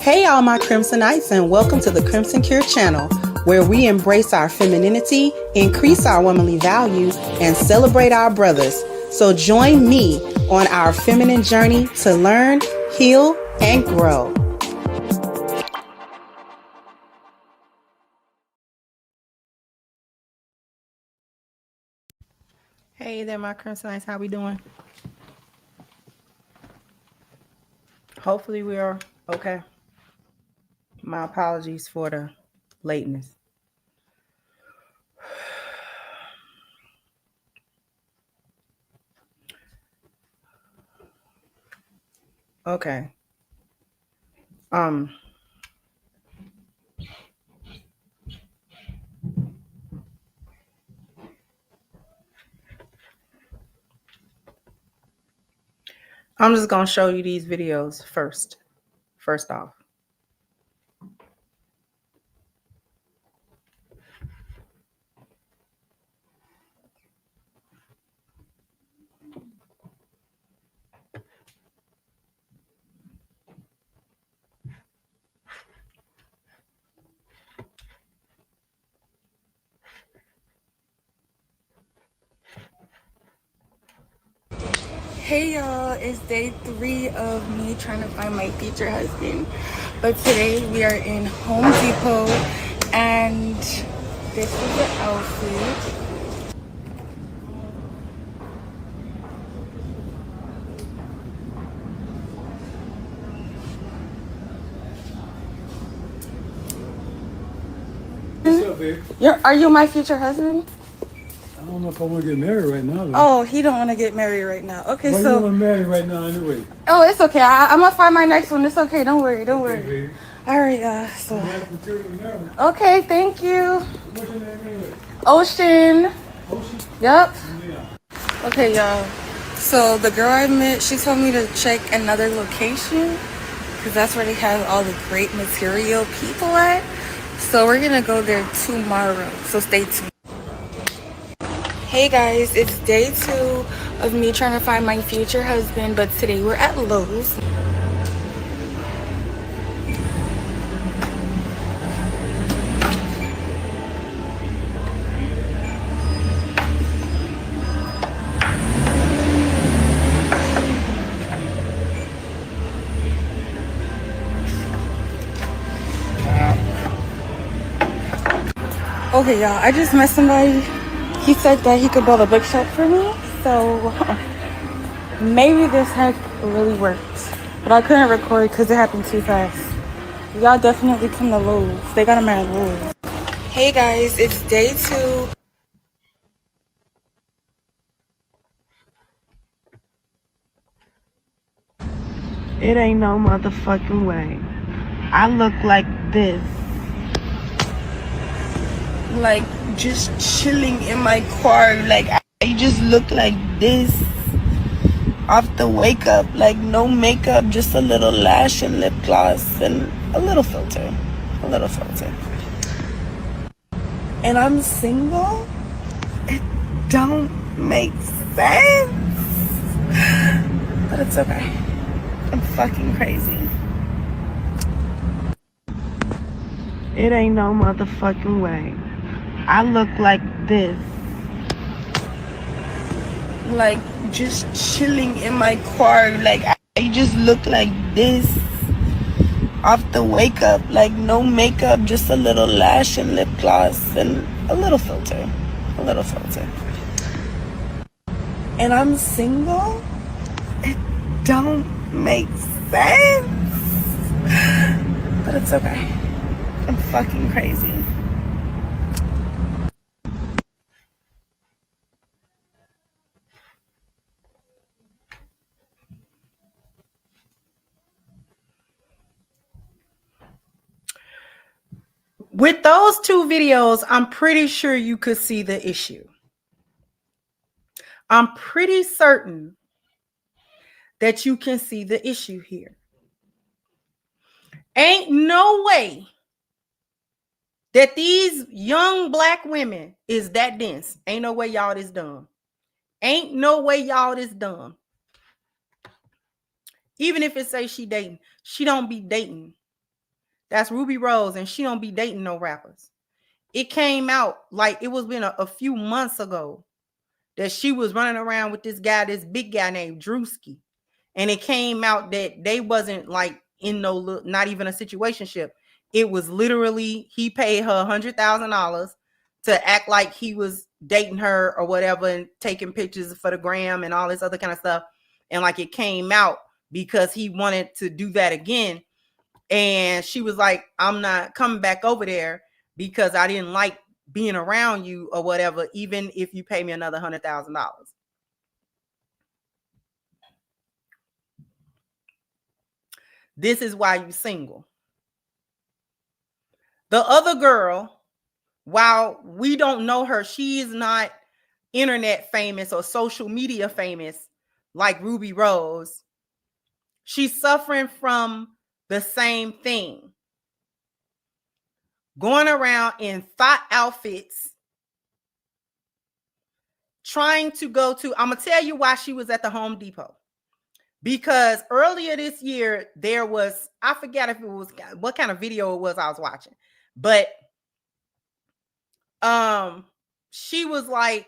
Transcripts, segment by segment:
Hey all my Crimsonites, and welcome to the Crimson Cure channel, where we embrace our femininity, increase our womanly values, and celebrate our brothers. So join me on our feminine journey to learn, heal, and grow. Hey there my Crimsonites, how we doing? Hopefully we are okay. My apologies for the lateness. Okay. I'm just going to show you these videos first off. Hey y'all, it's day 3 of me trying to find my future husband. But today we are in Home Depot and this is the outfit. babe? Are you my future husband? I don't know if I want to get married right now, though. Oh, he don't want to get married right now. Okay, Why you so. want to marry right now anyway? Oh, it's okay. I'm gonna find my next one. It's okay. Don't worry. Don't worry. Babe. All right. So. I'm happy to marry. Okay. Thank you. What's your name anyway? Ocean. Ocean? Yep. Yeah. Okay, y'all. So the girl I met, she told me to check another location because that's where they have all the great material people at. So we're gonna go there tomorrow. So stay tuned. Hey guys, it's day 2 of me trying to find my future husband, but today we're at Lowe's. Okay, y'all, I just met somebody. He said that he could build a bookshelf for me, so maybe this hack really worked. But I couldn't record because it happened too fast. Y'all definitely come to Lowe's. They got them at Lowe's. Hey guys, it's day 2. It ain't no motherfucking way. I look like this. Like just chilling in my car. Like I just look like this. Off the wake up, like no makeup, just a little lash and lip gloss and a little filter. And I'm single? It don't make sense. But it's okay. I'm fucking crazy. It ain't no motherfucking way. I look like this. Like just chilling in my car. Like I just look like this. Off the wake up, like no makeup, just a little lash and lip gloss and a little filter. And I'm single? It don't make sense. But it's okay. I'm fucking crazy. With those 2 videos, I'm pretty sure you could see the issue. I'm pretty certain that you can see the issue here. Ain't no way that these young Black women is that dense. Ain't no way y'all this dumb. Ain't no way y'all this dumb. Even if it say she dating, she don't be dating. That's Ruby Rose, and she don't be dating no rappers. It came out like it was been a few months ago that she was running around with this guy, this big guy named Drewski. And it came out that they wasn't like in no, not even a situationship. It was literally, he paid her $100,000 to act like he was dating her or whatever and taking pictures for the gram and all this other kind of stuff. And like it came out because he wanted to do that again. And she was like, I'm not coming back over there because I didn't like being around you or whatever, even if you pay me another $100,000. This is why you single. The other girl, while we don't know her, she is not internet famous or social media famous like Ruby Rose. She's suffering from the same thing. Going around in thought outfits, trying to go to, I'm going to tell you why she was at the Home Depot. Because earlier this year, there was, I forget if it was, what kind of video it was I was watching. But she was like,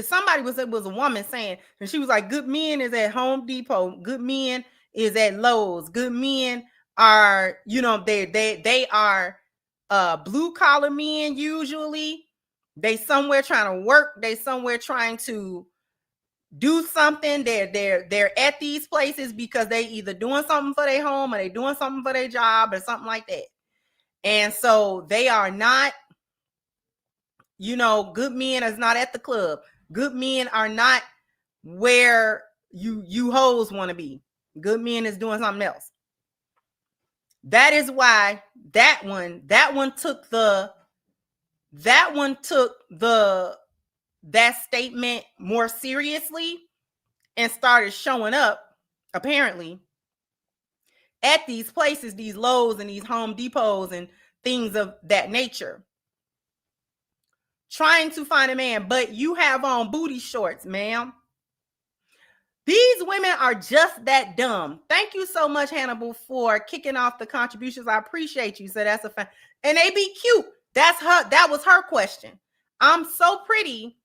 somebody was, it was a woman saying, and she was like, good men is at Home Depot. Good men is at Lowe's. Good men are, you know, they are blue collar men usually. They somewhere trying to work. They somewhere trying to do something. They're at these places because they either doing something for their home or they doing something for their job or something like that. And so they are not good men is not at the club. Good men are not where you hoes want to be. Good men is doing something else. That is why that one took that statement more seriously and started showing up, apparently, at these places, these Lowe's and these Home Depots and things of that nature, trying to find a man. But you have on booty shorts, ma'am. These women are just that dumb. Thank you so much, Hannibal, for kicking off the contributions. I appreciate you. So that's a fan. And they be cute. That was her question. I'm so pretty.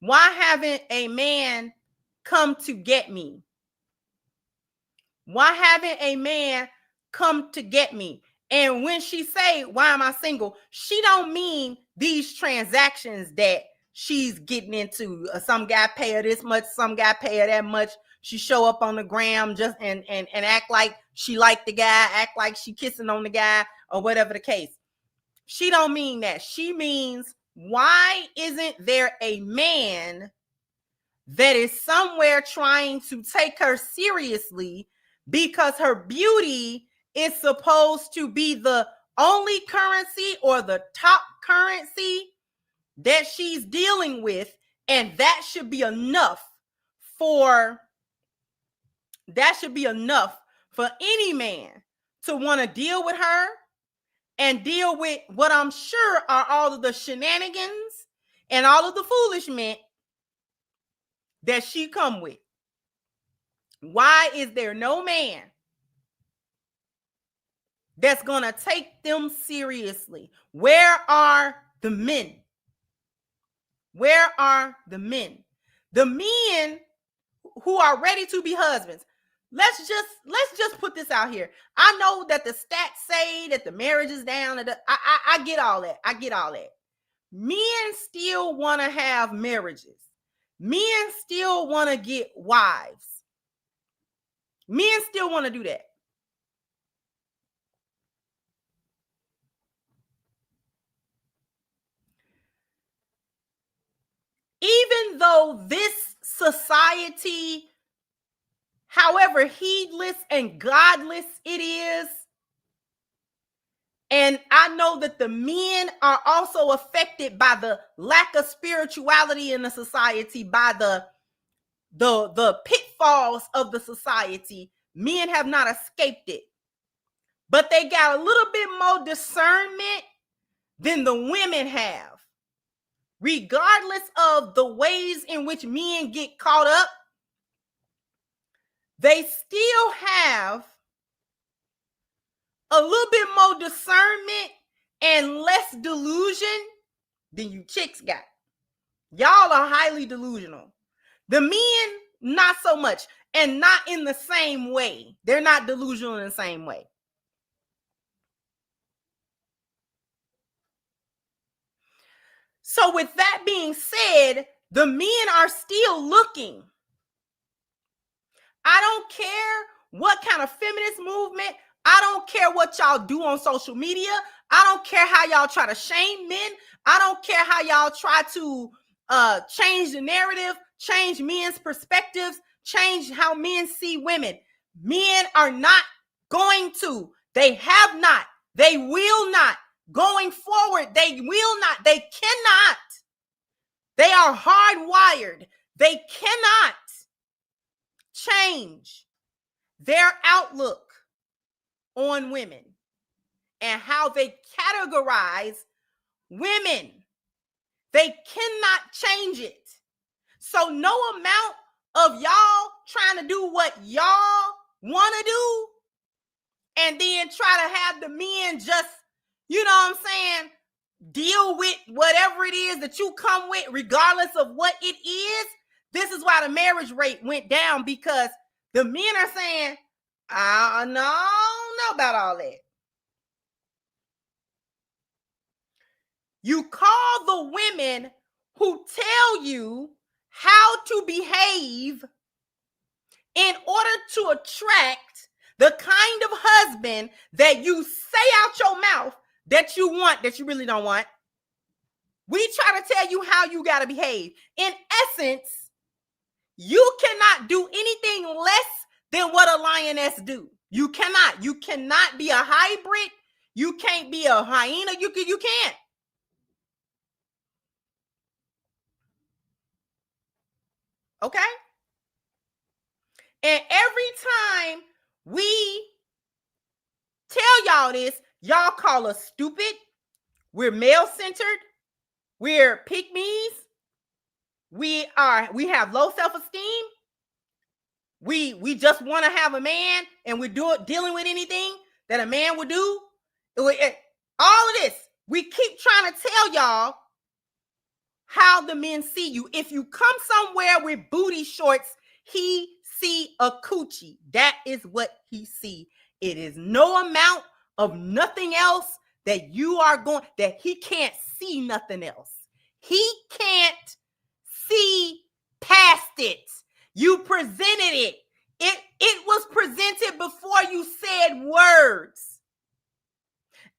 Why haven't a man come to get me? Why haven't a man come to get me? And when she say, why am I single? She don't mean these transactions that she's getting into. Some guy pay her this much, some guy pay her that much. She show up on the gram just and act like she like the guy, act like she kissing on the guy or whatever the case. She don't mean that. She means, why isn't there a man that is somewhere trying to take her seriously, because her beauty is supposed to be the only currency or the top currency that she's dealing with, and that should be enough for any man to want to deal with her and deal with what I'm sure are all of the shenanigans and all of the foolishness that she come with. Why is there no man that's going to take them seriously? Where are the men? Where are the men? The men who are ready to be husbands. Let's just put this out here. I know that the stats say that the marriage is down. I get all that. I get all that. Men still want to have marriages. Men still want to get wives. Men still want to do that. Even though this society, however heedless and godless it is, and I know that the men are also affected by the lack of spirituality in the society, by the pitfalls of the society. Men have not escaped it, but they got a little bit more discernment than the women have. Regardless of the ways in which men get caught up, they still have a little bit more discernment and less delusion than you chicks got. Y'all are highly delusional. The men, not so much, and not in the same way. They're not delusional in the same way. So with that being said, the men are still looking. I don't care what kind of feminist movement. I don't care what y'all do on social media. I don't care how y'all try to shame men. I don't care how y'all try to change the narrative, change men's perspectives, change how men see women. Men are not going to. They have not. They will not. Going forward, they will not. They cannot. They are hardwired. They cannot change their outlook on women and how they categorize women. They cannot change it. So no amount of y'all trying to do what y'all want to do and then try to have the men just, you know what I'm saying, deal with whatever it is that you come with, regardless of what it is. This is why the marriage rate went down, because the men are saying, I don't know about all that. You call the women who tell you how to behave in order to attract the kind of husband that you say out your mouth that you want, that you really don't want. We try to tell you how you got to behave. In essence, you cannot do anything less than what a lioness do. You cannot. You cannot be a hybrid. You can't be a hyena. You can't. Okay? And every time we tell y'all this, y'all call us stupid. We're male-centered. We're pygmies. We have low self-esteem. We just want to have a man, and we're dealing with anything that a man would do. All of this, we keep trying to tell y'all how the men see you. If you come somewhere with booty shorts, he see a coochie. That is what he see. It is no amount of nothing else that you are going, that he can't see nothing else. He can't see past it. You presented it. It was presented before you said words.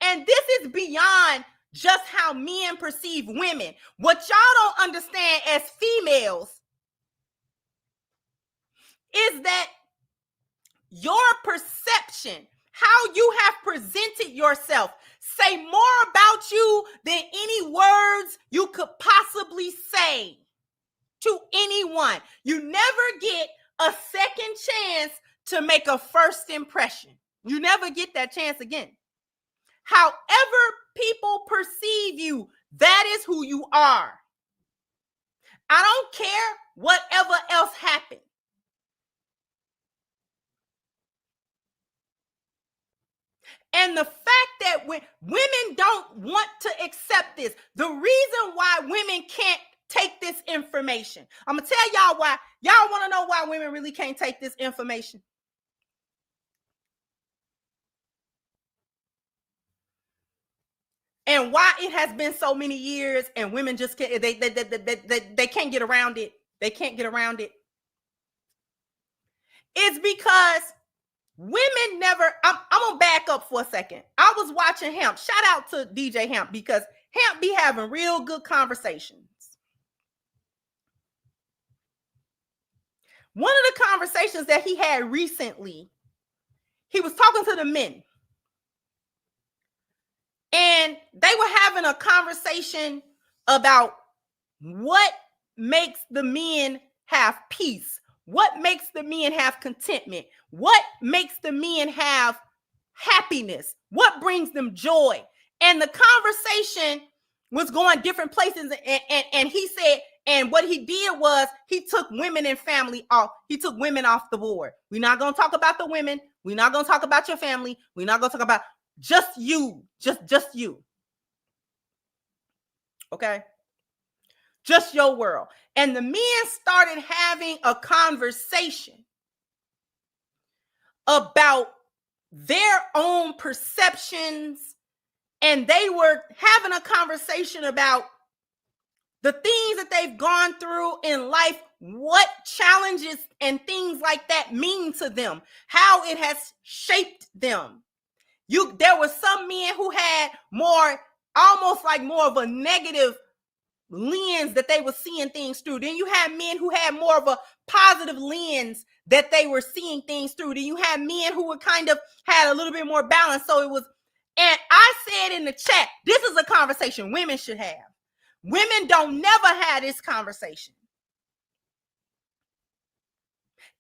And this is beyond just how men perceive women. What y'all don't understand as females is that your perception, how you have presented yourself, say more about you than any words you could possibly say to anyone. You never get a second chance to make a first impression. You never get that chance again. However people perceive you, that is who you are. I don't care whatever else happened. And the fact that when women don't want to accept this, the reason why women can't take this information, I'm going to tell y'all why. Y'all want to know why women really can't take this information? And why it has been so many years and women just can't, they can't get around it. They can't get around it. It's because women never, I'm going to back up for a second. I was watching Hemp. Shout out to DJ Hemp, because Hemp be having real good conversations. One of the conversations that he had recently, he was talking to the men. And they were having a conversation about what makes the men have peace, what makes the men have contentment, what makes the men have happiness, what brings them joy. And the conversation was going different places. And he said, and what he did was he took women and family off. He took women off the board. We're not going to talk about the women. We're not going to talk about your family. We're not going to talk about just you, just you. Okay? Just your world. And the men started having a conversation about their own perceptions, and they were having a conversation about the things that they've gone through in life, what challenges and things like that mean to them, how it has shaped them. There were some men who had almost like more of a negative lens that they were seeing things through. Then you had men who had more of a positive lens that they were seeing things through. Then you had men who were kind of had a little bit more balance. So it was, and I said in the chat, this is a conversation women should have. Women don't never have this conversation.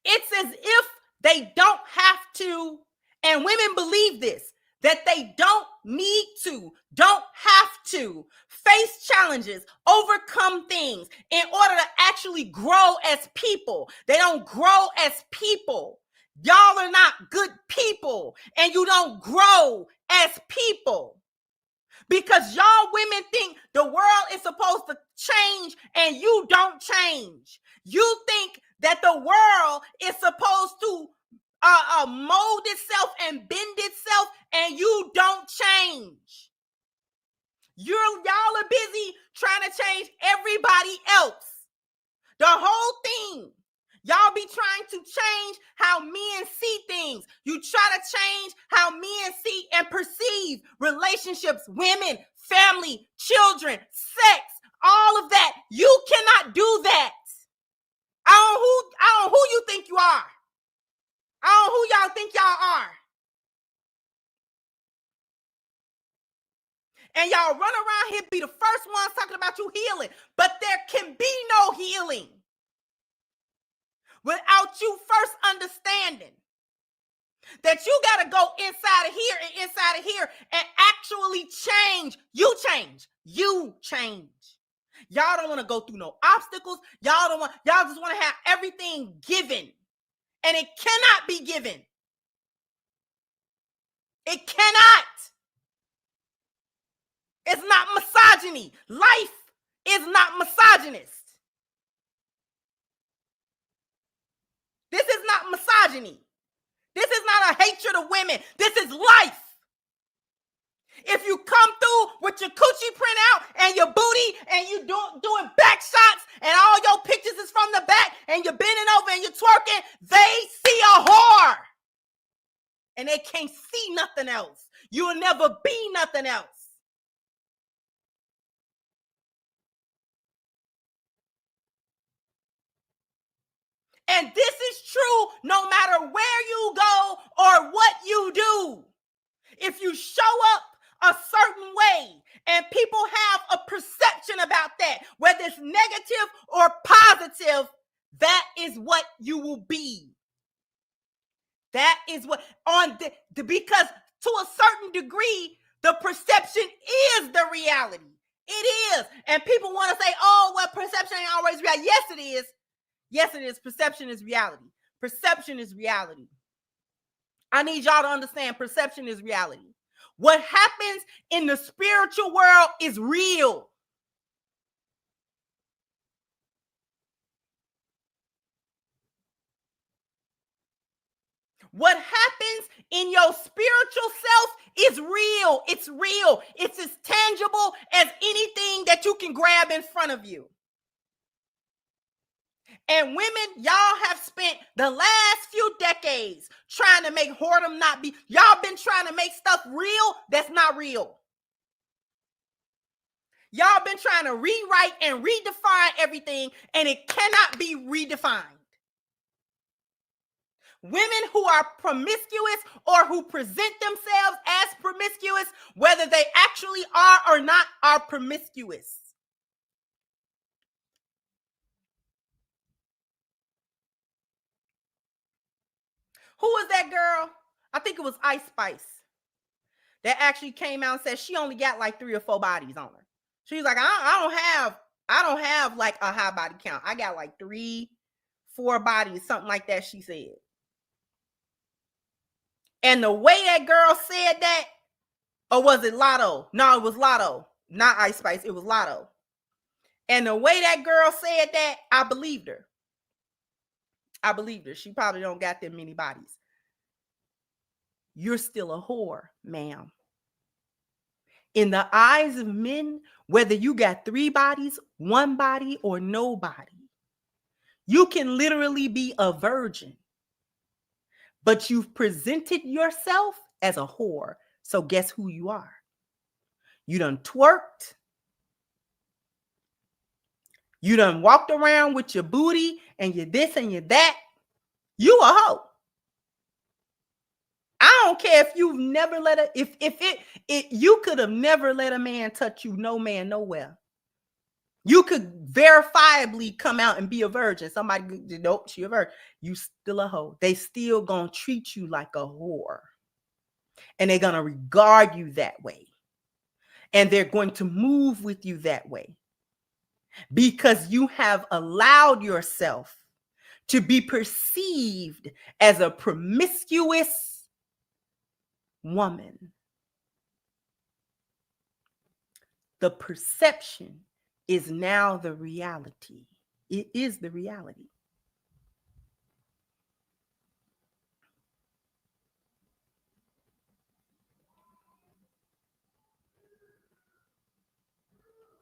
It's as if they don't have to, and women believe this, that they don't need to, don't have to face challenges, overcome things in order to actually grow as people. They don't grow as people. Y'all are not good people, and you don't grow as people. Because y'all women think the world is supposed to change and you don't change. You think that the world is supposed to mold itself and bend itself, and you don't change. Y'all are busy trying to change everybody else. The whole thing. Y'all be trying to change how men see things. You try to change how men see and perceive relationships, women, family, children, sex, all of that. You cannot do that. I don't know who you think you are. I don't know who y'all think y'all are. And y'all run around here, be the first ones talking about you healing. But there can be no healing without you first understanding that you got to go inside of here and inside of here and actually change. You change. You change. Y'all don't want to go through no obstacles. Y'all just want to have everything given. And it cannot be given. It cannot. It's not misogyny. Life is not misogynist. This is not misogyny. This is not a hatred of women. This is life. If you come through with your coochie print out and your booty and you doing back shots and all your pictures is from the back and you're bending over and you're twerking, they see a whore. And they can't see nothing else. You'll never be nothing else. And this is true no matter where you go or what you do. If you show up a certain way and people have a perception about that, whether it's negative or positive, that is what you will be. That is what, because to a certain degree, the perception is the reality. It is. And people want to say, oh, well, perception ain't always reality. Yes, it is. Yes, it is. Perception is reality. Perception is reality. I need y'all to understand perception is reality. What happens in the spiritual world is real. What happens in your spiritual self is real. It's real. It's as tangible as anything that you can grab in front of you. And women, y'all have spent the last few decades trying to make whoredom not be. Y'all been trying to make stuff real that's not real. Y'all been trying to rewrite and redefine everything, and it cannot be redefined. Women who are promiscuous or who present themselves as promiscuous, whether they actually are or not, are promiscuous. Who was that girl? I think it was Ice Spice that actually came out and said she only got like 3 or 4 bodies on her. She's like, I don't have like a high body count. I got like 3, 4 bodies, something like that, she said. And the way that girl said that, or was it Lotto? No, it was Lotto, not Ice Spice. It was Lotto. And the way that girl said that, I believed her. I believed her. She probably don't got that many bodies. You're still a whore, ma'am. In the eyes of men, whether you got 3 bodies, 1 body, or no body, you can literally be a virgin. But you've presented yourself as a whore. So guess who you are? You done twerked. You done walked around with your booty and your this and your that. You a hoe. I don't care if you've never let you could have never let a man touch you, no man, nowhere. You could verifiably come out and be a virgin. Somebody, nope, she a virgin. You still a hoe. They still gonna treat you like a whore. And they're gonna regard you that way. And they're going to move with you that way. Because you have allowed yourself to be perceived as a promiscuous woman. The perception is now the reality. It is the reality.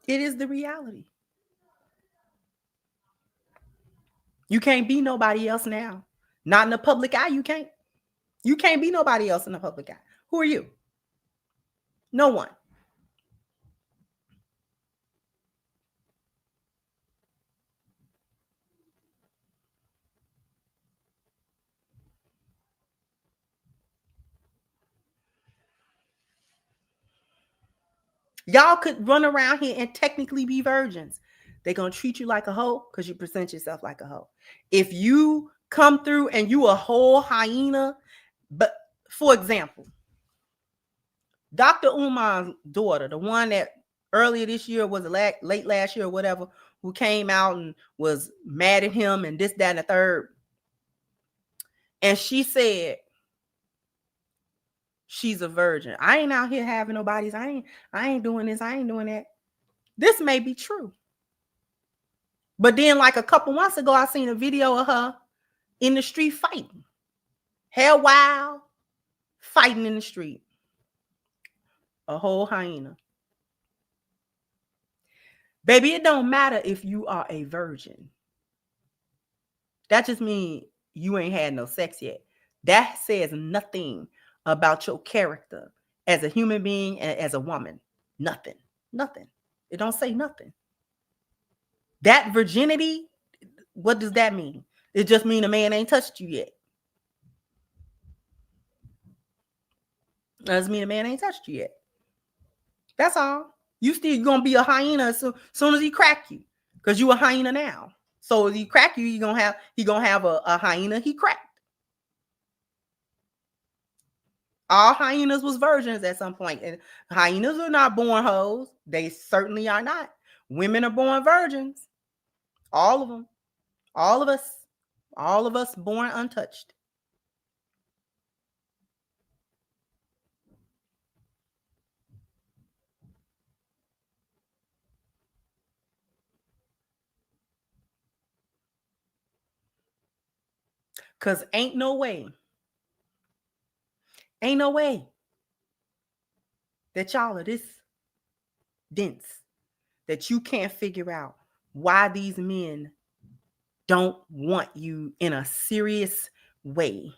It is the reality. You can't be nobody else now. Not in the public eye, you can't. You can't be nobody else in the public eye. Who are you? No one. Y'all could run around here and technically be virgins. They're going to treat you like a hoe because you present yourself like a hoe. If you come through and you a whole hyena, but for example, Dr. Umar's daughter, the one that earlier this year was late last year or whatever, who came out and was mad at him and this, that, and the third. And she said she's a virgin. I ain't out here having nobody's. I ain't doing this. I ain't doing that. This may be true. But then like a couple months ago, I seen a video of her in the street fighting. Hair wild, fighting in the street. A whole hyena. Baby, it don't matter if you are a virgin. That just means you ain't had no sex yet. That says nothing about your character as a human being and as a woman. Nothing. Nothing. It don't say nothing. That virginity, what does that mean? It just mean a man ain't touched you yet. That doesn't mean a man ain't touched you yet. That's all. You still gonna be a hyena as soon as he crack you, because you a hyena now. So if he crack you, he gonna have a hyena he cracked. All hyenas was virgins at some point, and hyenas are not born hoes. They certainly are not. Women are born virgins. All of them. All of us born untouched. Because ain't no way that y'all are this dense that you can't figure out why these men don't want you in a serious way.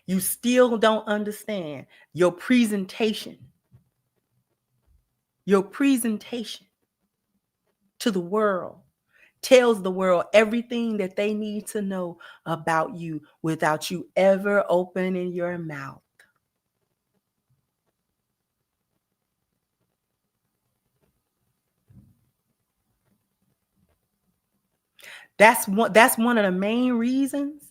You still don't understand your presentation. Your presentation to the world tells the world everything that they need to know about you without you ever opening your mouth. That's one of the main reasons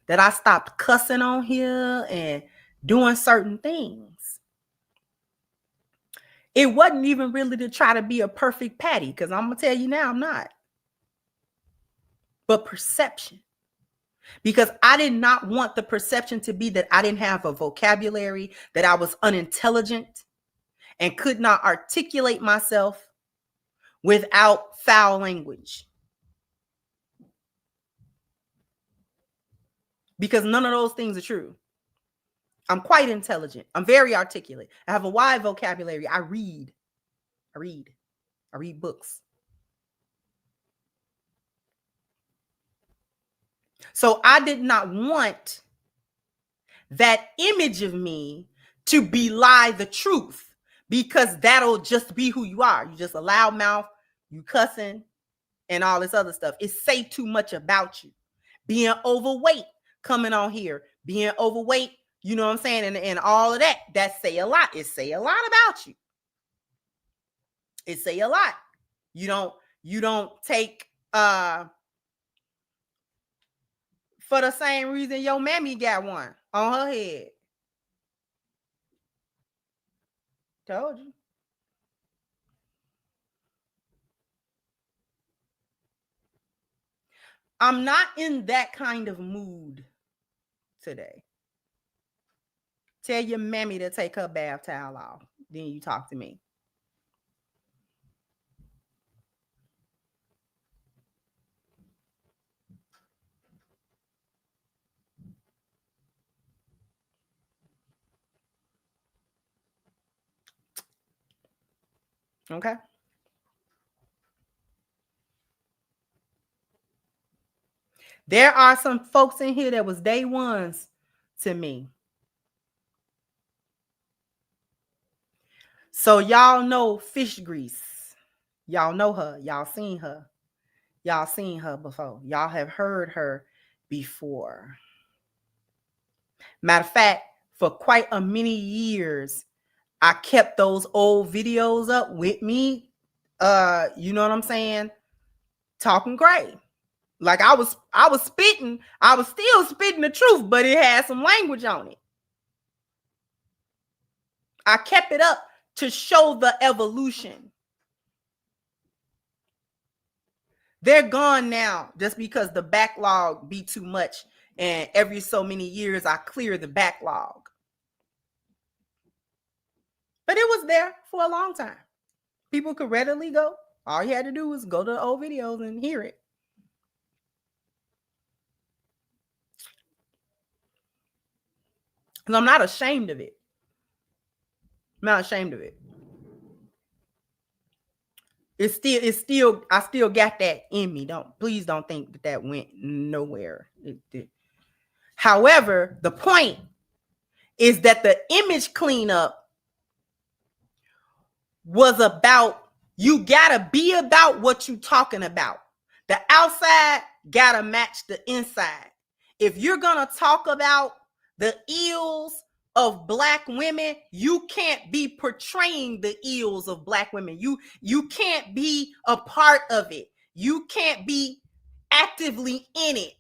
that I stopped cussing on here and doing certain things. It wasn't even really to try to be a perfect Patty, because I'm going to tell you now, I'm not. But perception. Because I did not want the perception to be that I didn't have a vocabulary, that I was unintelligent and could not articulate myself without foul language. Because none of those things are true. I'm quite intelligent. I'm very articulate. I have a wide vocabulary. I read books. So I did not want that image of me to belie the truth, because that'll just be who you are. You just a loud mouth, you cussing and all this other stuff. It say too much about you. Being overweight, coming on here, being overweight, you know what I'm saying? And all of that say a lot. It say a lot about you. It say a lot. You don't take for the same reason your mammy got one on her head. Told you. I'm not in that kind of mood today. Tell your mammy to take her bath towel off. Then you talk to me. Okay? There are some folks in here that was day ones to me. So y'all know Fish Grease. Y'all know her. Y'all seen her. Y'all seen her before. Y'all have heard her before. Matter of fact, for quite a many years, I kept those old videos up with me. You know what I'm saying? Talking gray. Like I was spitting, I was still spitting the truth, but it had some language on it. I kept it up to show the evolution. They're gone now just because the backlog be too much, and every so many years I clear the backlog. But it was there for a long time. People could readily go. All you had to do was go to the old videos and hear it. And I'm not ashamed of it. I'm not ashamed of it. I still got that in me. Please don't think that went nowhere. It did. However, the point is that the image cleanup was about, you gotta be about what you talking about. The outside gotta match the inside. If you're gonna talk about the ills of Black women, you can't be portraying the ills of Black women. You can't be a part of it. You can't be actively in it.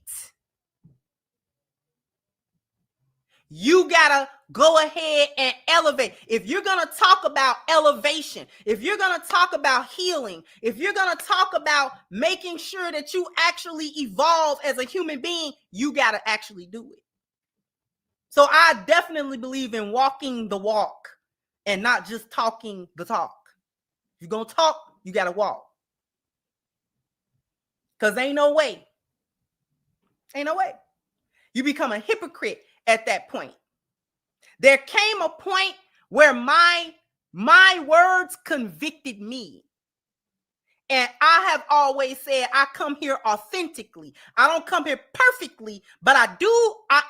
You gotta go ahead and elevate. If you're gonna talk about elevation, if you're gonna talk about healing, if you're gonna talk about making sure that you actually evolve as a human being, you gotta actually do it. So I definitely believe in walking the walk and not just talking the talk. If you're gonna talk, you gotta walk. Because ain't no way. Ain't no way. You become a hypocrite at that point. There came a point where my words convicted me. And I have always said I come here authentically. I don't come here perfectly, but I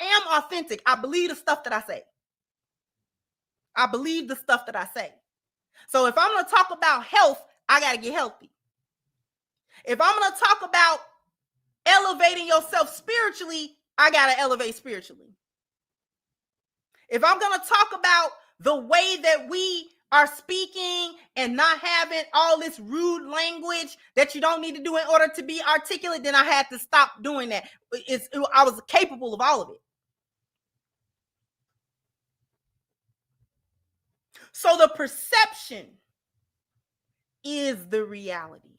am authentic. I believe the stuff that I say. I believe the stuff that I say. So if I'm going to talk about health, I got to get healthy. If I'm going to talk about elevating yourself spiritually, I got to elevate spiritually. If I'm going to talk about the way that we are speaking and not having all this rude language that you don't need to do in order to be articulate, then I had to stop doing that. I was capable of all of it. So the perception is the reality.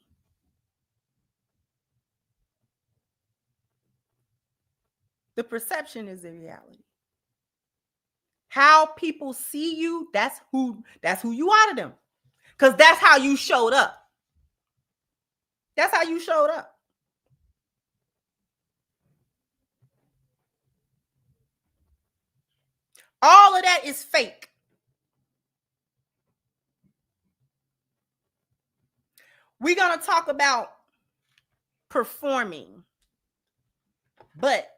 The perception is the reality. How people see you, that's who you are to them. Because that's how you showed up. That's how you showed up. All of that is fake. We're going to talk about performing. But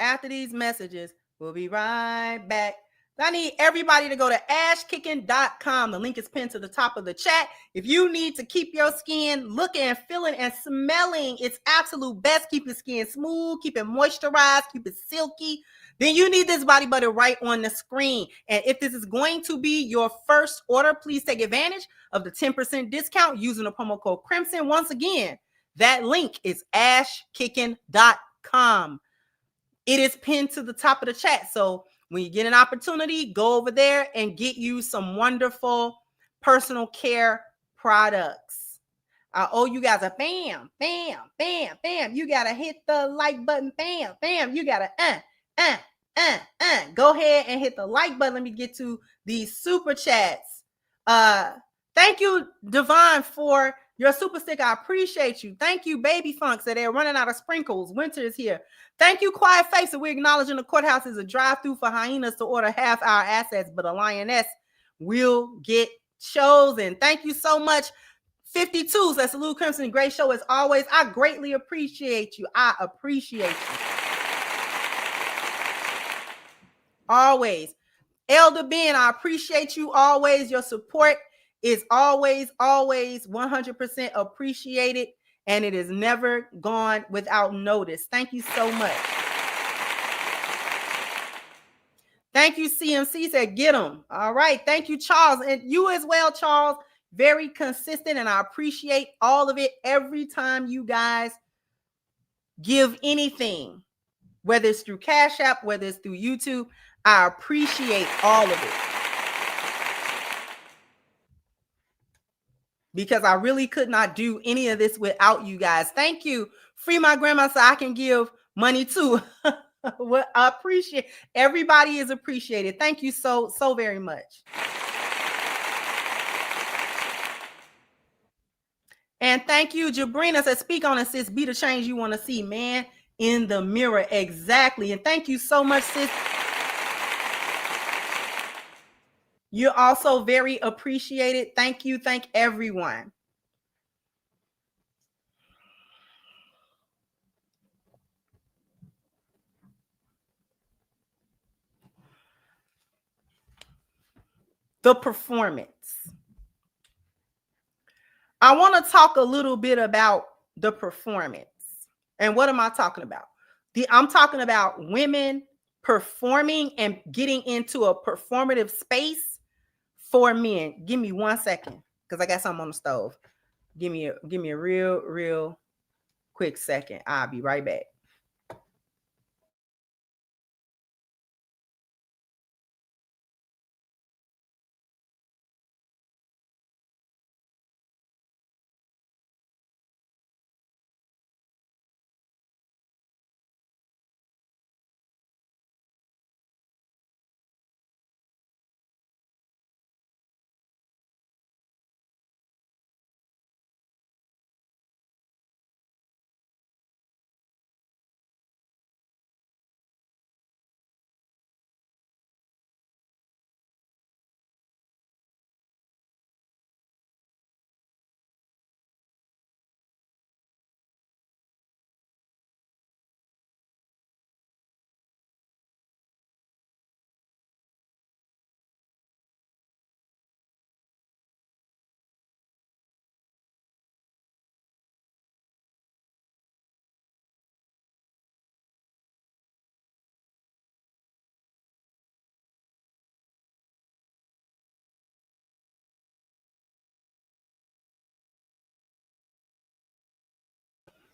after these messages, we'll be right back. I need everybody to go to ashkicking.com. The link is pinned to the top of the chat. If you need to keep your skin looking, feeling, and smelling its absolute best, keep your skin smooth, keep it moisturized, keep it silky, then you need this body butter right on the screen. And if this is going to be your first order, please take advantage of the 10% discount using the promo code Crimson. Once again, that link is ashkicking.com. It is pinned to the top of the chat. So when you get an opportunity, go over there and get you some wonderful personal care products. I owe you guys a bam, bam, bam, bam. You got to hit the like button. Bam, bam. You got to go ahead and hit the like button. Let me get to these super chats. Thank you, Devon, for your super stick. I appreciate you. Thank you, Baby Funk. So they're running out of sprinkles. Winter is here. Thank you, Quiet Face. So we're acknowledging the courthouse is a drive-through for hyenas to order half our assets, but a lioness will get chosen. Thank you so much. 52. That's Lou Crimson. Great show as always. I greatly appreciate you. I appreciate you. Always. Elder Ben, I appreciate you always. Your support is always 100% appreciated, and it is never gone without notice. Thank you so much. Thank you, CMC said, get them. All right. Thank you, Charles. And you as well, Charles. Very consistent. And I appreciate all of it every time you guys give anything, whether it's through Cash App, whether it's through YouTube. I appreciate all of it. Because I really could not do any of this without you guys. Thank you. Free my grandma so I can give money too. Well, I appreciate everybody is appreciated. Thank you so very much. And thank you, Jabrina said, speak on it, sis. Be the change you want to see, man, in the mirror. Exactly. And thank you so much, sis. You're also very appreciated. Thank you. Thank everyone. The performance. I want to talk a little bit about the performance. And what am I talking about? I'm talking about women performing and getting into a performative space for men. Give me 1 second, because I got something on the stove. Give me a real quick second. I'll be right back.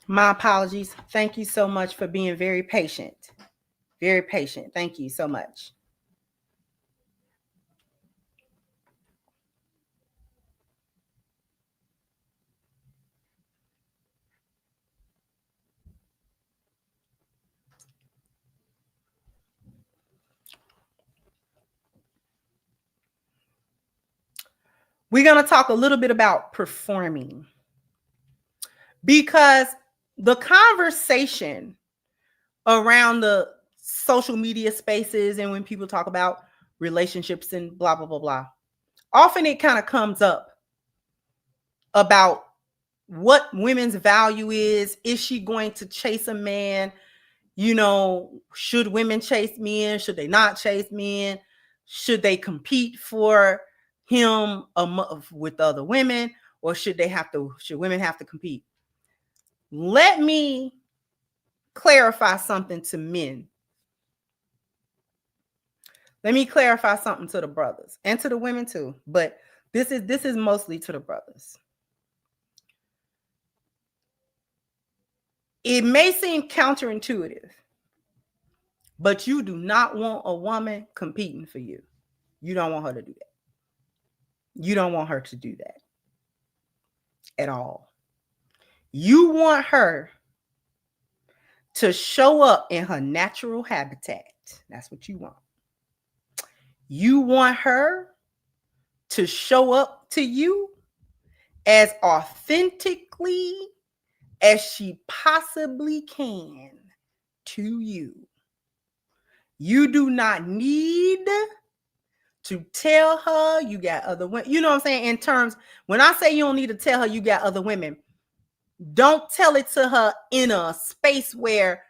My apologies. Thank you so much for being very patient. Very patient. Thank you so much. We're going to talk a little bit about performing, because the conversation around the social media spaces and when people talk about relationships and blah, blah, blah, blah, often it kind of comes up about what women's value is. Is she going to chase a man? You know, should women chase men? Should they not chase men? Should they compete for him with other women? Or should women have to compete? Let me clarify something to men. Let me clarify something to the brothers and to the women too. But this is mostly to the brothers. It may seem counterintuitive, but you do not want a woman competing for you. You don't want her to do that. You don't want her to do that at all. You want her to show up in her natural habitat. That's what you want. You want her to show up to you as authentically as she possibly can to you. You do not need to tell her you got other women. You know what I'm saying? In terms, when I say you don't need to tell her you got other women, don't tell it to her in a space where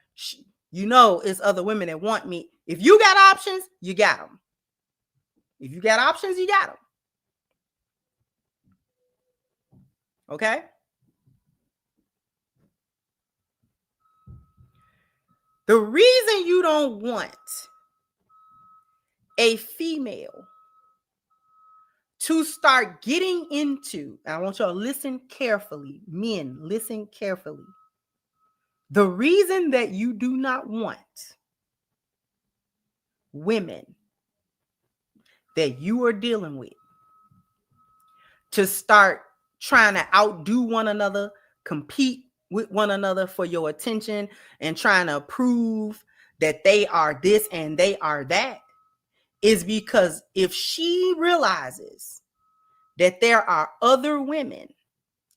it's other women that want me. If you got options, you got them. If you got options, you got them. Okay? The reason you don't want a female to start getting into, I want y'all to listen carefully, men, listen carefully. The reason that you do not want women that you are dealing with to start trying to outdo one another, compete with one another for your attention, and trying to prove that they are this and they are that, is because if she realizes that there are other women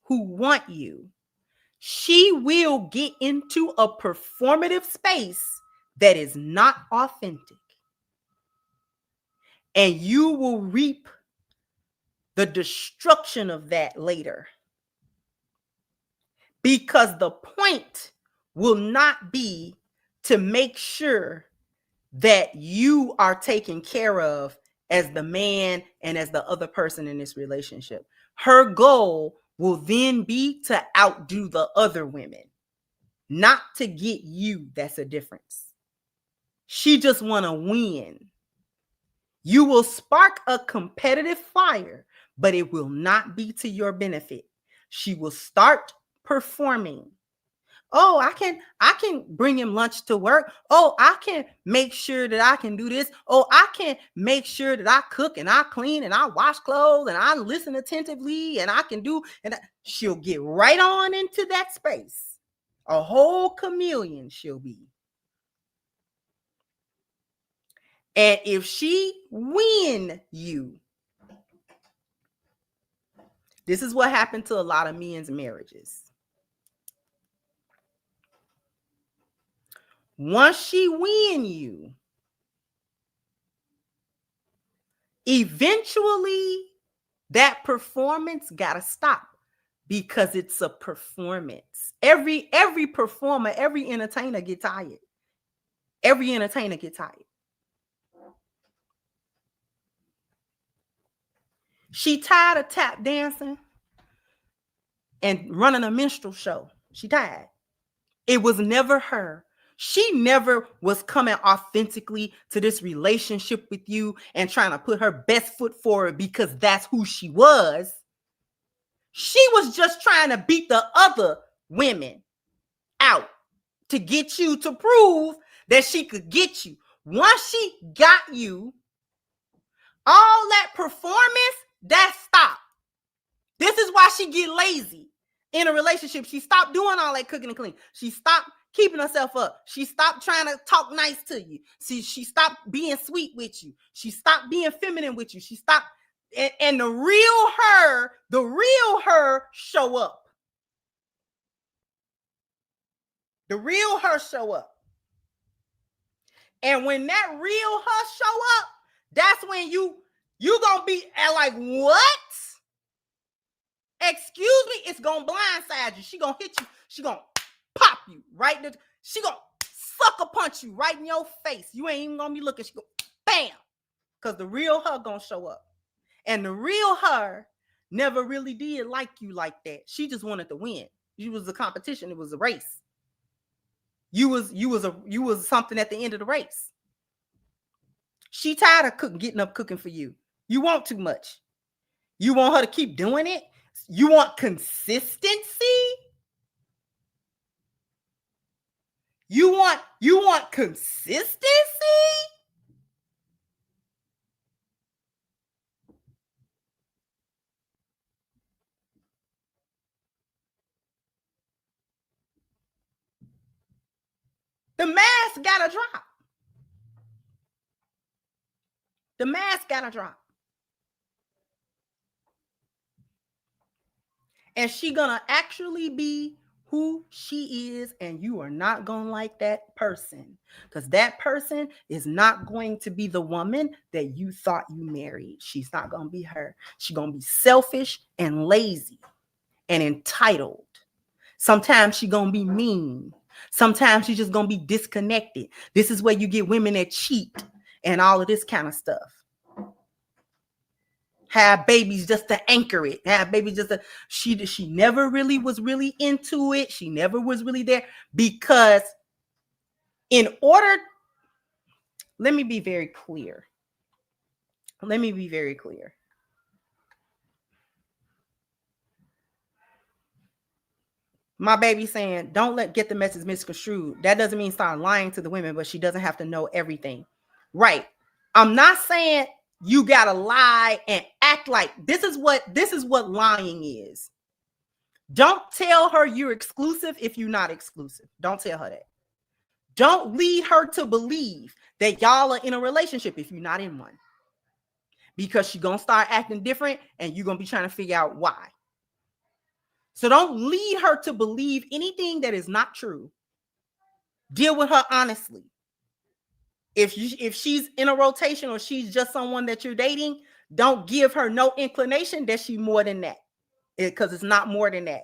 who want you, she will get into a performative space that is not authentic. And you will reap the destruction of that later. Because the point will not be to make sure that you are taken care of as the man and as the other person in this relationship. Her goal will then be to outdo the other women, not to get you. That's a difference. She just want to win. You will spark a competitive fire, but it will not be to your benefit. She will start performing. Oh, I can bring him lunch to work. Oh, I can make sure that I can do this. Oh, I can make sure that I cook and I clean and I wash clothes and I listen attentively and I can do, and she'll get right on into that space. A whole chameleon she'll be. And if she win you, this is what happened to a lot of men's marriages. Once she win you, eventually that performance gotta stop, because it's a performance. Every performer, every entertainer get tired. Every entertainer get tired. She tired of tap dancing and running a minstrel show. She tired. It was never her. She never was coming authentically to this relationship with you and trying to put her best foot forward because that's who she was. She was just trying to beat the other women out to get you, to prove that she could get you. Once she got you, all that performance, that stopped. This is why she get lazy in a relationship. She stopped doing all that cooking and cleaning. She stopped keeping herself up. She stopped trying to talk nice to you. She stopped being sweet with you. She stopped being feminine with you. She stopped, and the real her show up. The real her show up. And when that real her show up, that's when you gonna be like, what? Excuse me, it's gonna blindside you. She gonna hit you. She gonna pop you right there. She gonna sucker punch you right in your face. You ain't even gonna be looking. She go bam, because the real her gonna show up. And the real her never really did like you like that. She just wanted to win. You was a competition. It was a race. You was something at the end of the race. She tired of getting up cooking for you. You want too much. You want her to keep doing it. You want consistency. You want consistency. The mask gotta drop. The mask gotta drop. And she gonna actually be who she is, and you are not gonna like that person, because that person is not going to be the woman that you thought you married. She's not gonna be her. She's gonna be selfish and lazy and entitled. Sometimes she's gonna be mean. Sometimes she's just gonna be disconnected. This is where you get women that cheat and all of this kind of stuff. Have babies just to anchor it. Have babies just to, she never really was really into it. She never was really there, because in order, let me be very clear. Let me be very clear. My baby saying, don't get the message misconstrued. That doesn't mean start lying to the women, but she doesn't have to know everything. Right. I'm not saying you gotta lie and act like this is what lying is. Don't tell her you're exclusive if you're not exclusive. Don't tell her that. Don't lead her to believe that y'all are in a relationship if you're not in one. Because she's gonna start acting different and you're gonna be trying to figure out why. So don't lead her to believe anything that is not true. Deal with her honestly. If she's in a rotation or she's just someone that you're dating, don't give her no inclination that she's more than that. Because it's not more than that.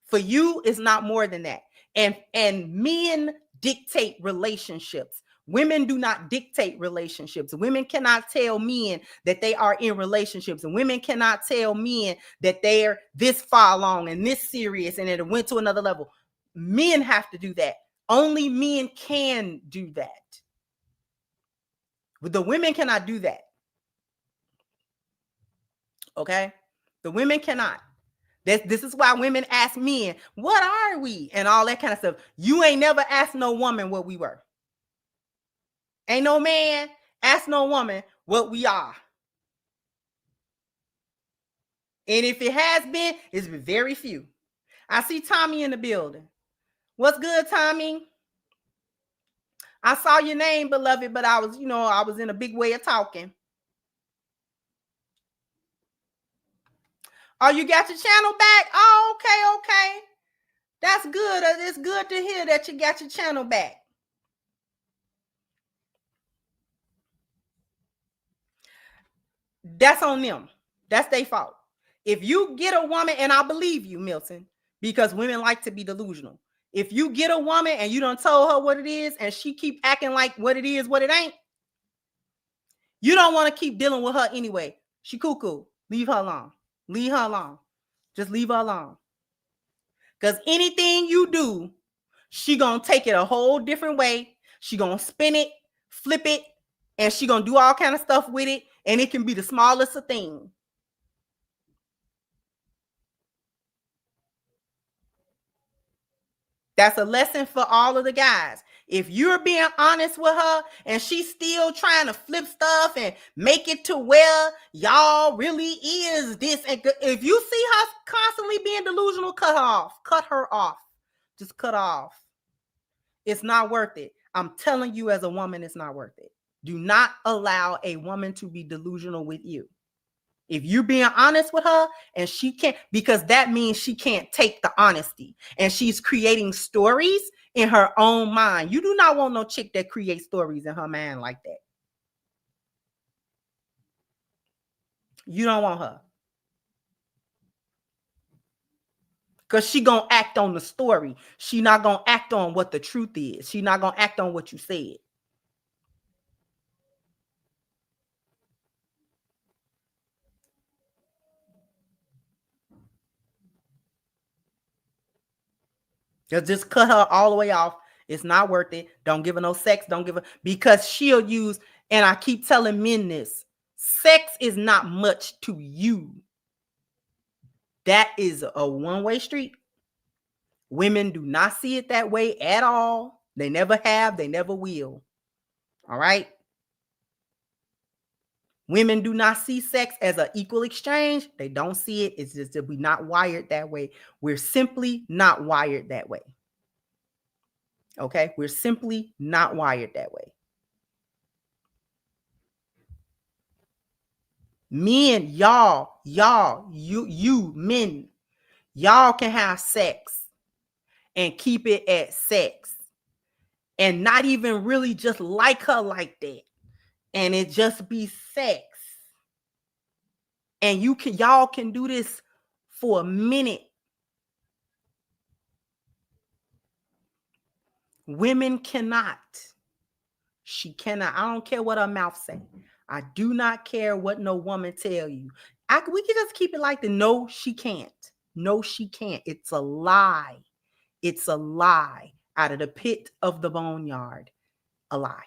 For you, it's not more than that. And men dictate relationships. Women do not dictate relationships. Women cannot tell men that they are in relationships. And women cannot tell men that they're this far along and this serious and it went to another level. Men have to do that. Only men can do that. But the women cannot do that. Okay? The women cannot. This is why women ask men, what are we? And all that kind of stuff. You ain't never asked no woman what we were. Ain't no man ask no woman what we are. And if it has been, it's been very few. I see Tommy in the building. What's good, Tommy? I saw your name, beloved, but I was in a big way of talking. Oh, you got your channel back? Oh, okay. That's good. It's good to hear that you got your channel back. That's on them. That's their fault. If you get a woman, and I believe you, Milton, because women like to be delusional. If you get a woman and you done told her what it is and she keep acting like what it is, what it ain't, you don't want to keep dealing with her anyway. She cuckoo. Leave her alone. Leave her alone. Just leave her alone. Because anything you do, she gonna take it a whole different way. She gonna spin it, flip it, and she gonna do all kind of stuff with it. And it can be the smallest of things. That's a lesson for all of the guys. If you're being honest with her and she's still trying to flip stuff and make it to where y'all really is this, and if you see her constantly being delusional, cut her off. Cut her off. Just cut her off. It's not worth it. I'm telling you as a woman, it's not worth it. Do not allow a woman to be delusional with you. If you're being honest with her and she can't, because that means she can't take the honesty and she's creating stories in her own mind. You do not want no chick that creates stories in her mind like that. You don't want her. Because she gonna act on the story. She not gonna act on what the truth is. She not gonna act on what you said. Just cut her all the way off. It's not worth it. Don't give her no sex. Don't give her, because she'll use, and I keep telling men this, sex is not much to you. That is a one-way street. Women do not see it that way at all. They never have. They never will. All right? Women do not see sex as an equal exchange. They don't see it. It's just that we're not wired that way. We're simply not wired that way. Okay? We're simply not wired that way. Men, you men, y'all can have sex and keep it at sex and not even really just like her like that. And it just be sex. And y'all can do this for a minute. Women cannot. She cannot. I don't care what her mouth say. I do not care what no woman tell you. We can just keep it like the no, she can't. No, she can't. It's a lie. It's a lie out of the pit of the boneyard. A lie.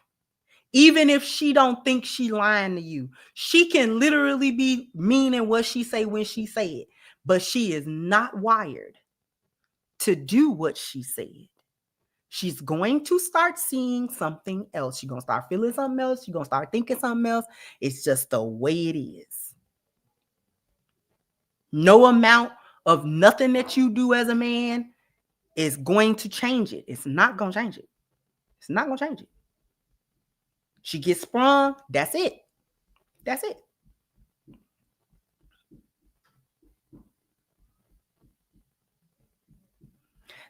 Even if she don't think she lying to you, she can literally be meaning what she say when she say it, but she is not wired to do what she said. She's going to start seeing something else. She's going to start feeling something else. She's going to start thinking something else. It's just the way it is. No amount of nothing that you do as a man is going to change it. It's not going to change it. It's not going to change it. She gets sprung. That's it. That's it.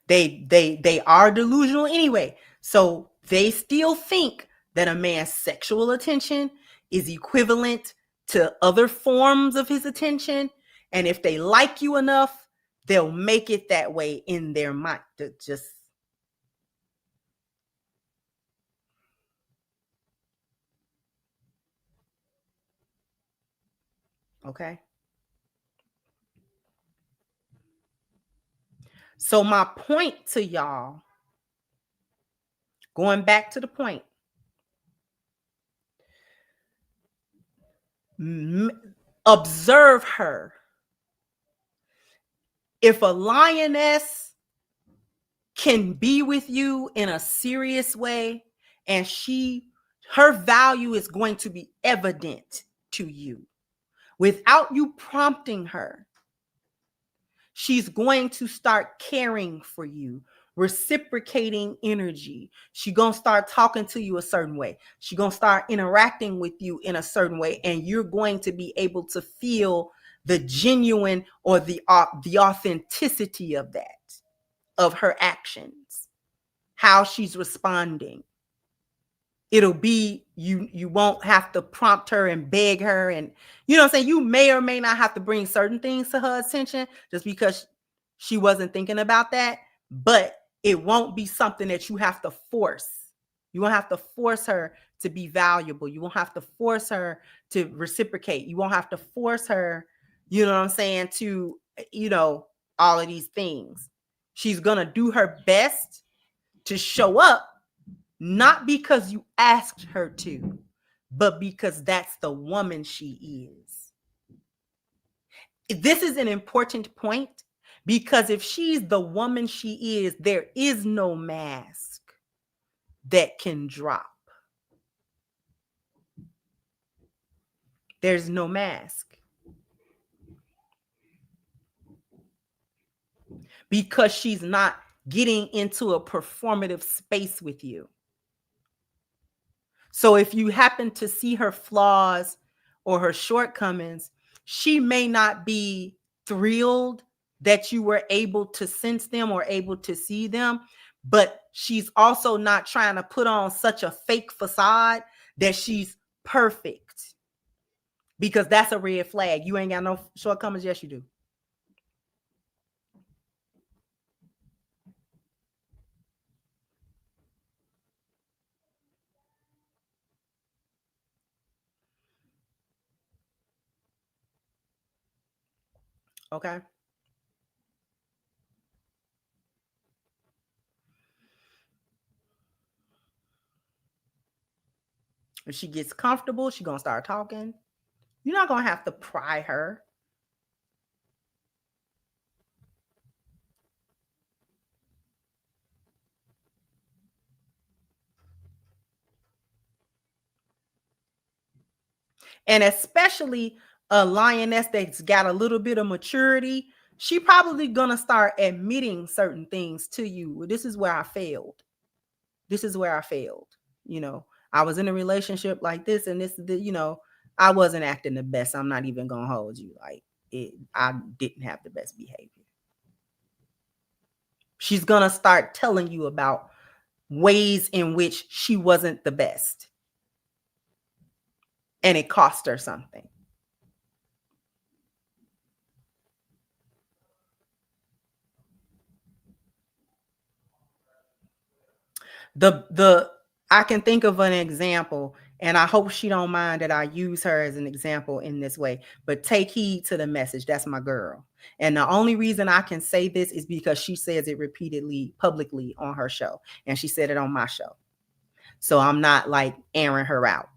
They are delusional anyway. So they still think that a man's sexual attention is equivalent to other forms of his attention. And if they like you enough, they'll make it that way in their mind. Just okay. So my point to y'all, going back to the point, observe her. If a lioness can be with you in a serious way, and her value is going to be evident to you without you prompting her, she's going to start caring for you, reciprocating energy. She's going to start talking to you a certain way. She's going to start interacting with you in a certain way, and you're going to be able to feel the genuine or the authenticity of that, of her actions, how she's responding. It'll be, you won't have to prompt her and beg her, and you know what I'm saying? You may or may not have to bring certain things to her attention just because she wasn't thinking about that, but it won't be something that you have to force. You won't have to force her to be valuable. You won't have to force her to reciprocate. You won't have to force her, you know what I'm saying, to, all of these things. She's going to do her best to show up, not because you asked her to, but because that's the woman she is. This is an important point, because if she's the woman she is, there is no mask that can drop. There's no mask. Because she's not getting into a performative space with you. So if you happen to see her flaws or her shortcomings, she may not be thrilled that you were able to sense them or able to see them, but she's also not trying to put on such a fake facade that she's perfect, because that's a red flag. You ain't got no shortcomings. Yes, you do. Okay. If she gets comfortable, she's going to start talking. You're not going to have to pry her. And especially a lioness that's got a little bit of maturity, she probably going to start admitting certain things to you. This is where I failed. This is where I failed. I was in a relationship like this, and I wasn't acting the best. I'm not even going to hold you. I didn't have the best behavior. She's going to start telling you about ways in which she wasn't the best, and it cost her something. I can think of an example, and I hope she don't mind that I use her as an example in this way, but take heed to the message. That's my girl. And the only reason I can say this is because she says it repeatedly, publicly on her show, and she said it on my show. So I'm not like airing her out.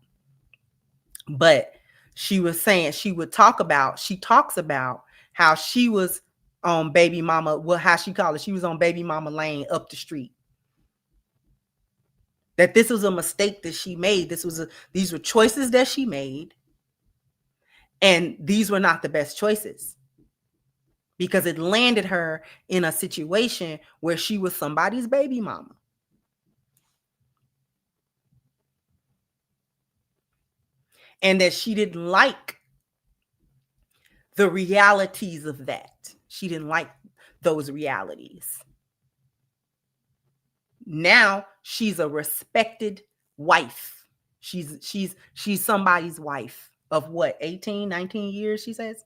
But she was saying she talks about how she was on baby mama, well, how she called it, she was on baby mama lane up the street. That this was a mistake that she made. These were choices that she made. And these were not the best choices, because it landed her in a situation where she was somebody's baby mama. And that she didn't like the realities of that. She didn't like those realities. Now she's a respected wife. She's somebody's wife of what, 18, 19 years, she says.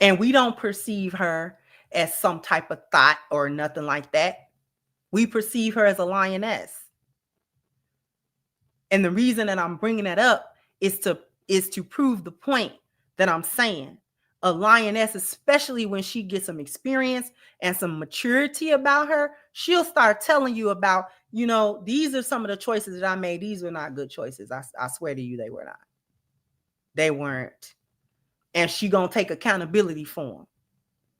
And we don't perceive her as some type of thought or nothing like that. We perceive her as a lioness. And the reason that I'm bringing that up is to prove the point that I'm saying. A lioness, especially when she gets some experience and some maturity about her, she'll start telling you about, these are some of the choices that I made. These were not good choices. I swear to you, they were not. They weren't. And she gonna take accountability for them.